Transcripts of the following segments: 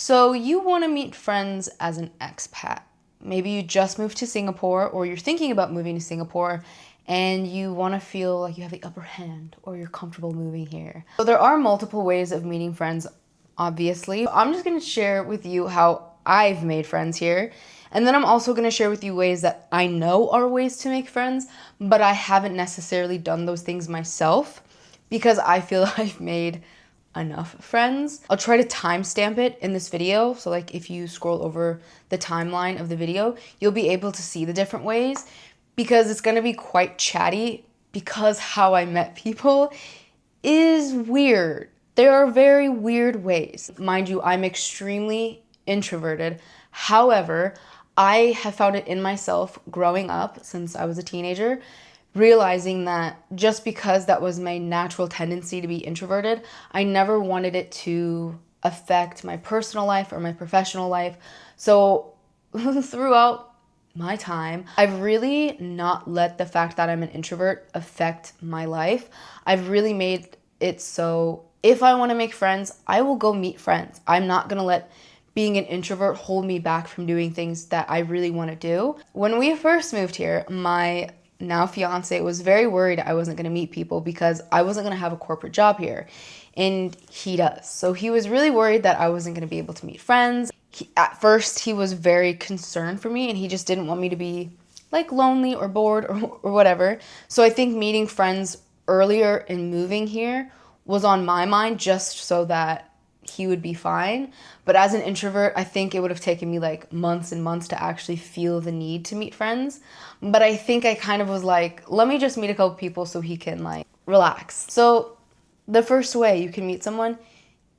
So you want to meet friends as an expat. Maybe you just moved to Singapore or you're thinking about moving to Singapore and you want to feel like you have the upper hand or you're comfortable moving here. So there are multiple ways of meeting friends, obviously. I'm just going to share with you how I've made friends here. And then I'm also going to share with you ways that I know are ways to make friends, but I haven't necessarily done those things myself because I feel I've made enough friends. I'll try to timestamp it in this video. So like if you scroll over the timeline of the video, you'll be able to see the different ways because it's going to be quite chatty because how I met people is weird. There are very weird ways. Mind you, I'm extremely introverted. However, I have found it in myself growing up since I was a teenager, realizing that just because that was my natural tendency to be introverted, I never wanted it to affect my personal life or my professional life. So throughout my time, I've really not let the fact that I'm an introvert affect my life. I've really made it so if I want to make friends, I will go meet friends. I'm not going to let being an introvert hold me back from doing things that I really want to do. When we first moved here, my now fiance was very worried I wasn't going to meet people because I wasn't going to have a corporate job here, and he does. So he was really worried that I wasn't going to be able to meet friends. At first, he was very concerned for me, and he just didn't want me to be like lonely or bored or whatever. So I think meeting friends earlier in moving here was on my mind just so that he would be fine. But as an introvert, I think it would have taken me like months and months to actually feel the need to meet friends. But I think I kind of was like, let me just meet a couple people so he can like relax. So the first way you can meet someone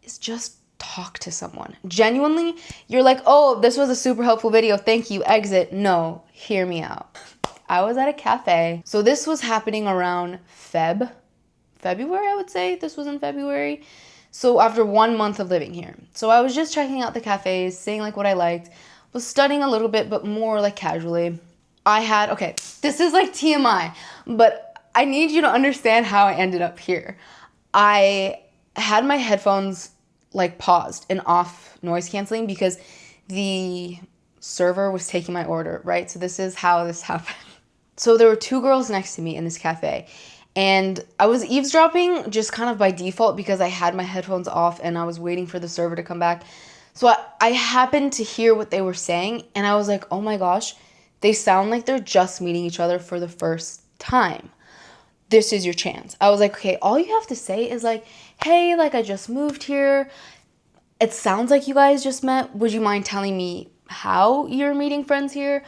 is just talk to someone. Genuinely, you're like, oh, this was a super helpful video. Thank you. Exit. No, hear me out. I was at a cafe. So this was happening around February, I would say. This was in February. So after 1 month of living here. So I was just checking out the cafes, seeing like what I liked, was studying a little bit, but more like casually. Okay, this is like TMI, but I need you to understand how I ended up here. I had my headphones like paused and off noise canceling because the server was taking my order, right? So this is how this happened. So there were two girls next to me in this cafe. And I was eavesdropping just kind of by default because I had my headphones off and I was waiting for the server to come back. So I happened to hear what they were saying and I was like, oh my gosh, they sound like they're just meeting each other for the first time. This is your chance. I was like, okay, all you have to say is like, hey, like I just moved here. It sounds like you guys just met. Would you mind telling me how you're meeting friends here?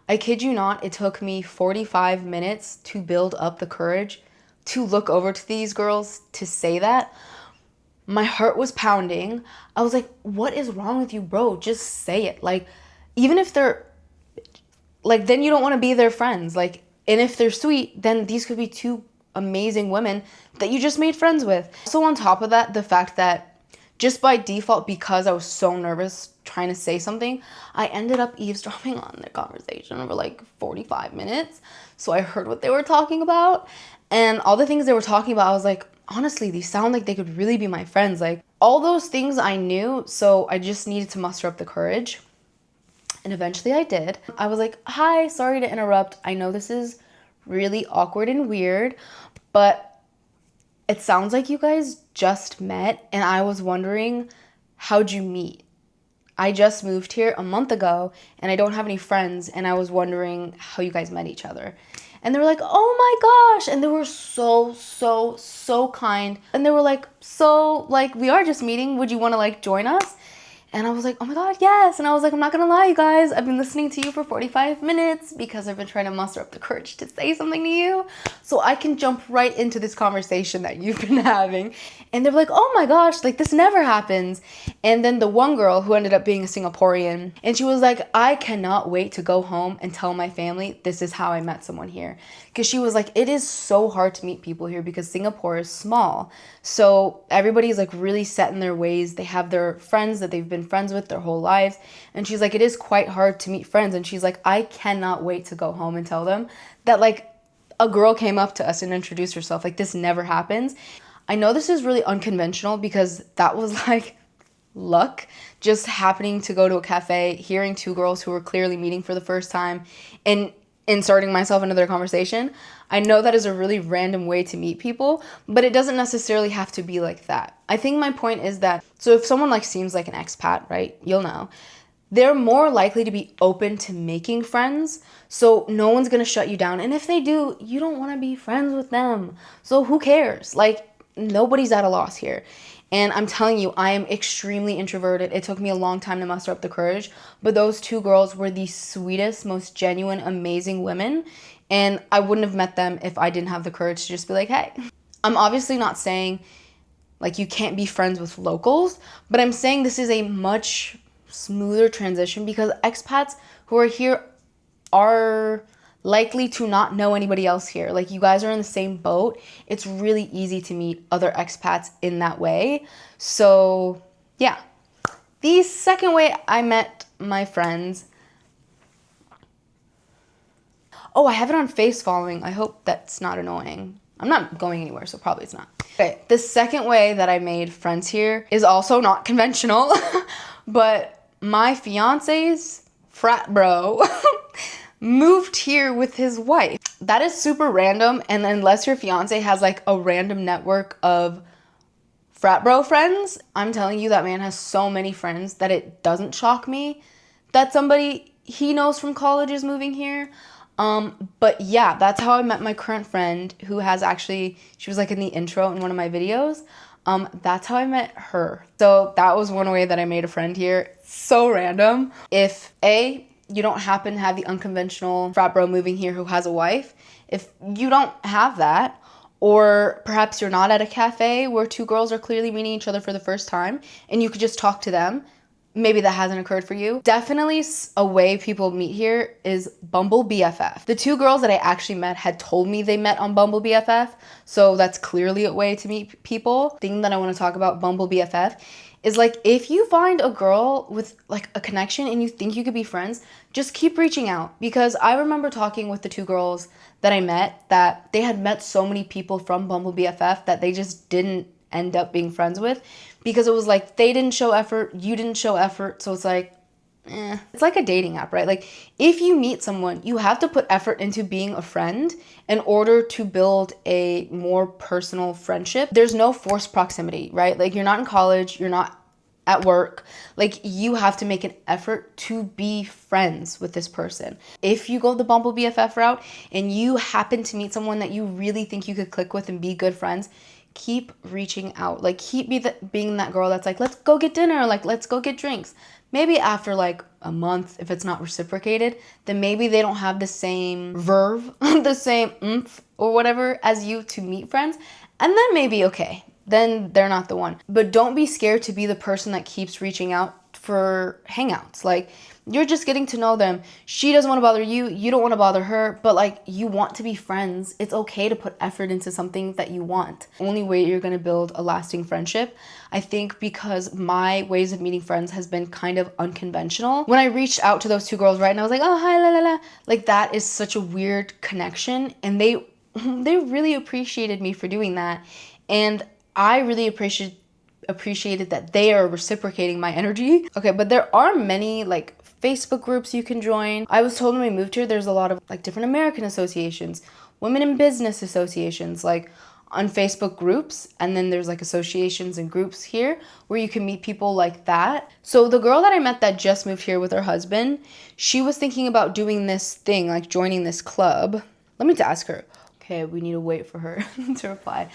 I kid you not, it took me 45 minutes to build up the courage to look over to these girls to say that. My heart was pounding. I was like, what is wrong with you, bro? Just say it. Like, even if they're, like, then you don't want to be their friends. Like, and if they're sweet, then these could be two amazing women that you just made friends with. So on top of that, the fact that just by default, because I was so nervous trying to say something, I ended up eavesdropping on their conversation over like 45 minutes. So I heard what they were talking about. And all the things they were talking about, I was like, honestly, these sound like they could really be my friends. Like, all those things I knew, so I just needed to muster up the courage. And eventually I did. I was like, hi, sorry to interrupt. I know this is really awkward and weird, but it sounds like you guys just met, and I was wondering, how'd you meet? I just moved here a month ago, and I don't have any friends, and I was wondering how you guys met each other. And they were like, oh my gosh, and they were so kind. And they were like, so, like, we are just meeting. Would you want to, like, join us? And I was like, oh my God, yes. And I was like, I'm not gonna lie, you guys. I've been listening to you for 45 minutes because I've been trying to muster up the courage to say something to you so I can jump right into this conversation that you've been having. And they're like, oh my gosh, like this never happens. And then the one girl who ended up being a Singaporean, and she was like, I cannot wait to go home and tell my family this is how I met someone here. Because she was like, it is so hard to meet people here because Singapore is small. So everybody's like really set in their ways. They have their friends that they've been friends with their whole lives. And she's like, it is quite hard to meet friends. And she's like, I cannot wait to go home and tell them that like a girl came up to us and introduced herself. Like this never happens. I know this is really unconventional because that was like luck, just happening to go to a cafe, hearing two girls who were clearly meeting for the first time, and inserting myself into their conversation. I know that is a really random way to meet people, but it doesn't necessarily have to be like that. I think my point is that, so if someone like seems like an expat, right, you'll know, they're more likely to be open to making friends. So no one's gonna shut you down. And if they do, you don't wanna be friends with them. So who cares? Like, nobody's at a loss here. And I'm telling you, I am extremely introverted. It took me a long time to muster up the courage, but those two girls were the sweetest, most genuine, amazing women. And I wouldn't have met them if I didn't have the courage to just be like, hey. I'm obviously not saying like you can't be friends with locals, but I'm saying this is a much smoother transition because expats who are here are likely to not know anybody else here. Like, you guys are in the same boat. It's really easy to meet other expats in that way. So yeah, the second way I met my friends, oh, I have it on face following. I hope that's not annoying. I'm not going anywhere, so probably it's not. Okay, the second way that I made friends here is also not conventional, but my fiance's frat bro moved here with his wife. That is super random, and unless your fiance has like a random network of frat bro friends, I'm telling you, that man has so many friends that it doesn't shock me that somebody he knows from college is moving here. But yeah, that's how I met my current friend, who has actually, she was like in the intro in one of my videos. That's how I met her. So that was one way that I made a friend here. So random. If you don't happen to have the unconventional frat bro moving here who has a wife, if you don't have that, or perhaps you're not at a cafe where two girls are clearly meeting each other for the first time and you could just talk to them, maybe that hasn't occurred for you. Definitely a way people meet here is Bumble BFF. The two girls that I actually met had told me they met on Bumble BFF, so that's clearly a way to meet people. The thing that I want to talk about Bumble BFF is, like, if you find a girl with like a connection and you think you could be friends, just keep reaching out. Because I remember talking with the two girls that I met that they had met so many people from Bumble BFF that they just didn't end up being friends with, because it was like they didn't show effort, you didn't show effort, so it's like, It's like a dating app, right? Like, if you meet someone, you have to put effort into being a friend in order to build a more personal friendship. There's no forced proximity, right? Like, you're not in college, you're not at work. Like, you have to make an effort to be friends with this person. If you go the Bumble BFF route and you happen to meet someone that you really think you could click with and be good friends, keep reaching out. Like, keep being that girl that's like, let's go get dinner, like, let's go get drinks. Maybe after like a month, if it's not reciprocated, then maybe they don't have the same verve, the same oomph or whatever as you to meet friends. And then maybe, okay, then they're not the one. But don't be scared to be the person that keeps reaching out for hangouts. Like, you're just getting to know them. She doesn't want to bother you. You don't want to bother her. But like, you want to be friends. It's okay to put effort into something that you want. Only way you're going to build a lasting friendship, I think, because my ways of meeting friends has been kind of unconventional. When I reached out to those two girls, right, and I was like, oh, hi, la, la, la. Like, that is such a weird connection. And they really appreciated me for doing that. And I really appreciated that they are reciprocating my energy. Okay, but there are many like Facebook groups you can join. I was told when we moved here, there's a lot of like different American associations, women in business associations, like on Facebook groups. And then there's like associations and groups here where you can meet people like that. So the girl that I met that just moved here with her husband, she was thinking about doing this thing, like joining this club. Let me ask her. Okay, we need to wait for her to reply.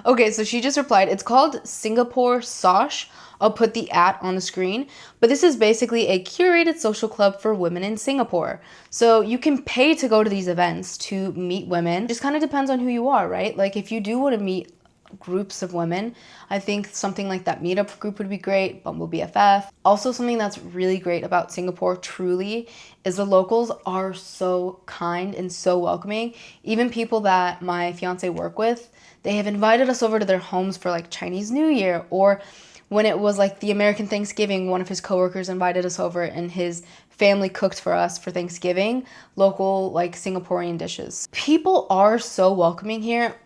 Okay, so she just replied. It's called Singapore Sosh. I'll put the on the screen. But this is basically a curated social club for women in Singapore. So you can pay to go to these events to meet women. It just kind of depends on who you are, right? Like, if you do want to meet groups of women, I think something like that meetup group would be great. Bumble BFF. Also, something that's really great about Singapore, truly, is the locals are so kind and so welcoming. Even people that my fiance work with, they have invited us over to their homes for like Chinese New Year, or when it was like the American Thanksgiving, one of his coworkers invited us over and his family cooked for us for Thanksgiving, local like Singaporean dishes. People are so welcoming here.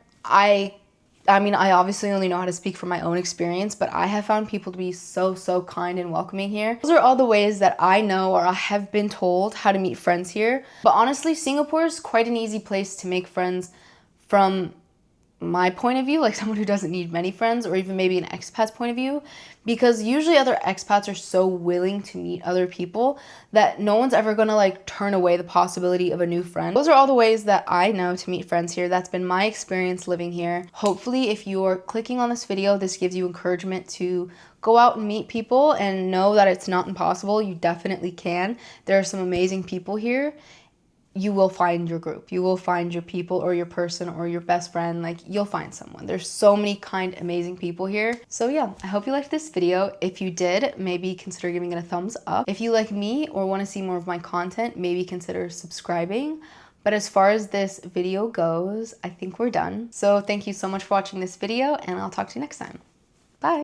I mean, I obviously only know how to speak from my own experience, but I have found people to be so, so kind and welcoming here. Those are all the ways that I know or I have been told how to meet friends here. But honestly, Singapore is quite an easy place to make friends from my point of view, like someone who doesn't need many friends, or even maybe an expat's point of view, because usually other expats are so willing to meet other people that no one's ever gonna like turn away the possibility of a new friend. Those are all the ways that I know to meet friends here. That's been my experience living here. Hopefully, if you're clicking on this video, this gives you encouragement to go out and meet people and know that it's not impossible. You definitely can. There are some amazing people here. You will find your group. You will find your people or your person or your best friend. Like, you'll find someone. There's so many kind, amazing people here. So yeah, I hope you liked this video. If you did, maybe consider giving it a thumbs up. If you like me or want to see more of my content, maybe consider subscribing. But as far as this video goes, I think we're done. So thank you so much for watching this video, and I'll talk to you next time.